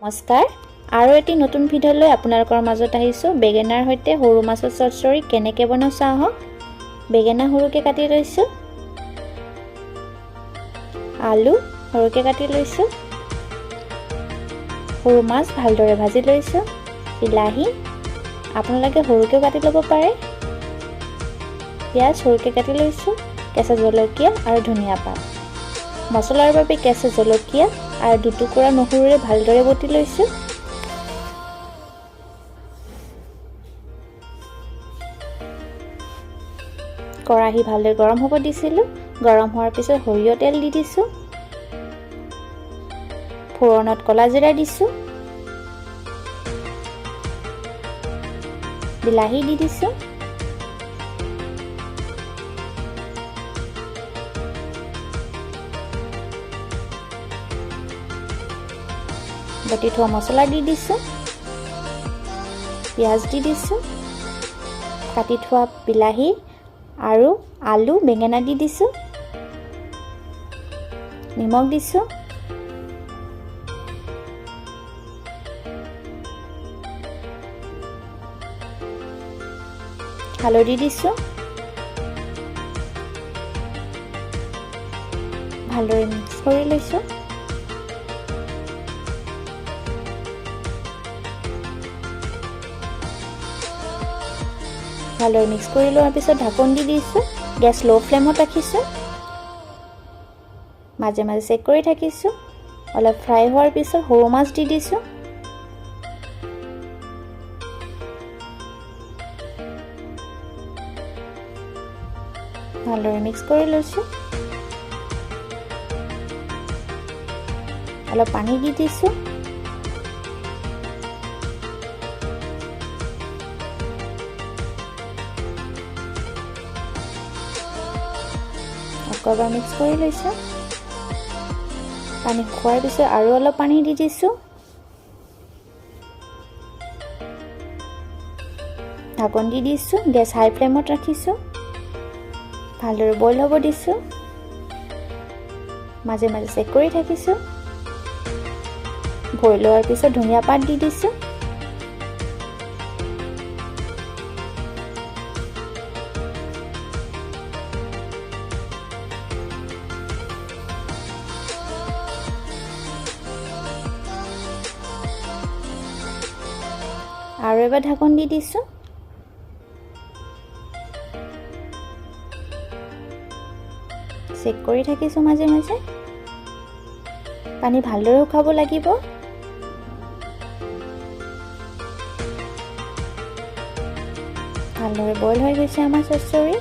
নমস্কাৰ আৰু এটি নতুন ভিডিঅ'লৈ আপোনালোকৰ মাজত আহিছোঁ। বেঙেনাৰ সৈতে সৰু মাছৰ চচ্চড়ি কেনেকৈ বনাওঁ চাওঁ আহক। বেঙেনা সৰুকৈ কাটি লৈছোঁ, আলু সৰুকৈ কাটি লৈছোঁ, সৰু মাছ ভালদৰে ভাজি লৈছোঁ, বিলাহী আপোনালোকে সৰুকৈ কাটি ল'ব পাৰে, পিঁয়াজ সৰুকৈ কাটি লৈছোঁ, কেঁচা জলকীয়া আৰু ধনিয়া পাত। মছলাৰ বাবে কেঁচা জলকীয়া আৰু দুটুকুৰা নহৰুৰে ভালদৰে বটি লৈছোঁ। কেৰাহী ভালদৰে গৰম হ'ব দিছিলোঁ। গৰম হোৱাৰ পিছত সৰিয়হ তেল দি দিছোঁ, ফোৰণত ক'লা জিৰা দিছোঁ, বিলাহী দি দিছোঁ, বটি থোৱা মছলা দি দিছোঁ, পিঁয়াজ দি দিছোঁ, কাটি থোৱা বিলাহী আৰু আলু বেঙেনা দি দিছোঁ, নিমখ দিছোঁ, হালধি দিছোঁ, ভালদৰে মিক্স কৰি লৈছোঁ। ভালদৰে মিক্স কৰি লোৱাৰ পিছত ঢাকন দি দিছোঁ। গেছ ল' ফ্লেমত ৰাখিছোঁ, মাজে মাজে চেক কৰি থাকিছোঁ। অলপ ফ্ৰাই হোৱাৰ পিছত সৰু মাছ দি দিছোঁ, ভালদৰে মিক্স কৰি লৈছোঁ। অলপ পানী দি দিছোঁ, এবাৰ মিক্স কৰি লৈছোঁ। পানী খোৱাৰ পিছত আৰু অলপ পানী দি দিছোঁ, ঢাকন দি দিছোঁ। গেছ হাই ফ্লেমত ৰাখিছোঁ, ভালদৰে বইল হ'ব দিছোঁ, মাজে মাজে চেক কৰি থাকিছোঁ। বইল হোৱাৰ পিছত ধনিয়া পাত দি দিছোঁ, আৰু এবাৰ ঢাকন দি দিছোঁ। চেক কৰি থাকিছোঁ মাজে মাজে। পানী ভালদৰে শুকাব লাগিব। ভালদৰে বইল হৈ গৈছে আমাৰ চচ্চড়ি।